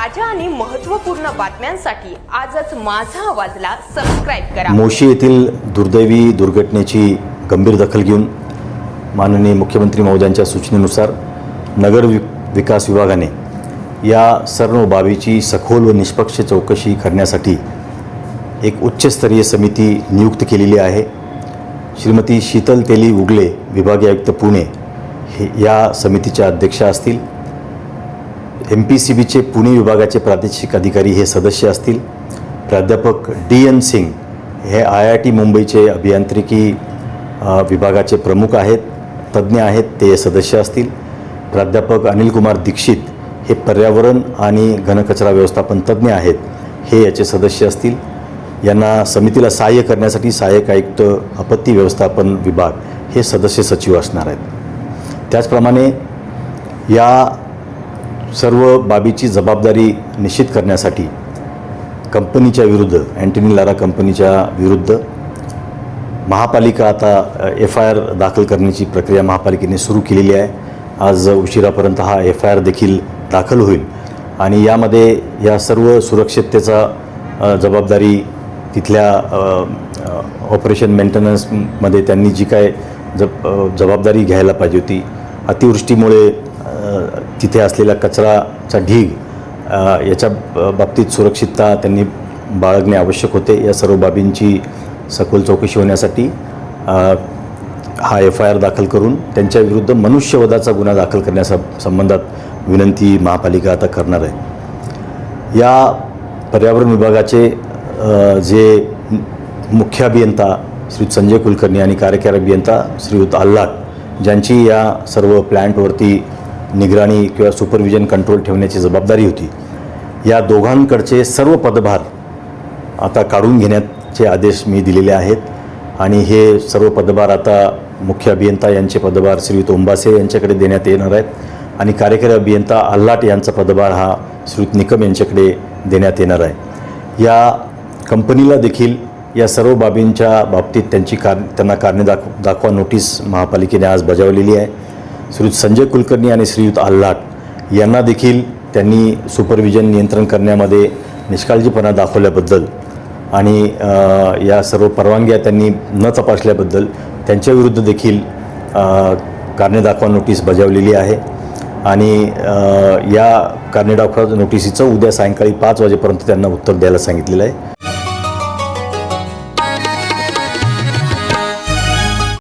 ताज्या आणि महत्त्वपूर्ण बातम्यांसाठी आजच माझा आवाजला सबस्क्राइब करा। मोशी येथील दुर्दैवी दुर्घटनेची गंभीर दखल घेऊन माननीय मुख्यमंत्री महोदयांच्या सूचनेनुसार नगर विकास विभागाने या सर्व बाबीची सखोल व निष्पक्ष चौकशी करण्यासाठी एक उच्चस्तरीय समिती नियुक्त केलेली आहे। श्रीमती शीतल तेली उगले विभागीय आयुक्त पुणे हे या समितीच्या अध्यक्षा असतील। MPCBचे पुणे विभागाचे प्रादेशिक अधिकारी हे सदस्य असतील। प्राध्यापक DN सिंग हे IIT मुंबईचे अभियांत्रिकी विभागाचे प्रमुख आहेत, तज्ज्ञ आहेत, ते सदस्य असतील। प्राध्यापक अनिल कुमार दीक्षित हे पर्यावरण आणि घनकचरा व्यवस्थापन तज्ज्ञ आहेत, हे याचे सदस्य असतील। यांना समितीला सहाय्य करण्यासाठी सहाय्यक आयुक्त आपत्ती व्यवस्थापन विभाग हे सदस्य सचिव असणार आहेत। त्याचप्रमाणे या सर्व बाबीची जबाबदारी निश्चित करण्यासाठी कंपनीच्या विरुद्ध अँटनी लारा कंपनीच्या विरुद्ध महापालिका आता FIR दाखल करण्याची प्रक्रिया महापालिकेने सुरू केलेली आहे। आज उशिरापर्यंत हा FIR देखील दाखल होईल आणि यामध्ये या सर्व सुरक्षिततेचा जबाबदारी तिथल्या ऑपरेशन मेंटेनन्समध्ये त्यांनी जी काय जबाबदारी घ्यायला पाहिजे होती, अतिवृष्टीमुळे तिथे असलेला कचराचा ढीग याच्या बाबतीत सुरक्षितता त्यांनी बाळगणे आवश्यक होते। या सर्व बाबींची सखोल चौकशी होण्यासाठी हा FIR दाखल करून त्यांच्या विरुद्ध मनुष्यवधाचा गुन्हा दाखल करण्यासंबंधात विनंती महापालिका आता करणार आहे। या पर्यावरण विभागाचे जे मुख्य अभियंता श्री संजय कुलकर्णी आणि कार्यकारी अभियंता श्रीयुत आल्हाट ज्यांची या सर्व प्लॅन्टवरती निगराणी किंवा सुपरविजन कंट्रोल ठेवण्याची जबाबदारी होती, या दोघांकडचे सर्व पदभार आता काढून घेण्याचे आदेश मी दिलेले आहेत आणि हे सर्व पदभार आता मुख्य अभियंता यांचे पदभार श्रीयुत ओंबासे यांच्याकडे देण्यात येणार आहेत आणि कार्यकारी अभियंता आल्हाट यांचा पदभार हा श्रीयुत निकम यांच्याकडे देण्यात येणार आहे। या कंपनीला देखील या सर्व बाबींच्या बाबतीत त्यांना कारणे दाखवा नोटीस महापालिकेने आज बजावलेली आहे। श्रीयुत संजय कुलकर्णी आणि श्रीयुत आल्हाट यांना देखील त्यांनी सुपरविजन नियंत्रण करण्यामध्ये निष्काळजीपणा दाखवल्याबद्दल आणि या सर्व परवानग्या त्यांनी न तपासल्याबद्दल त्यांच्याविरुद्ध देखील कारणे दाखवा नोटीस बजावलेली आहे आणि या कारणे दाखवा नोटीसीचं उद्या सायंकाळी 5 वाजेपर्यंत त्यांना उत्तर द्यायला सांगितलेलं आहे।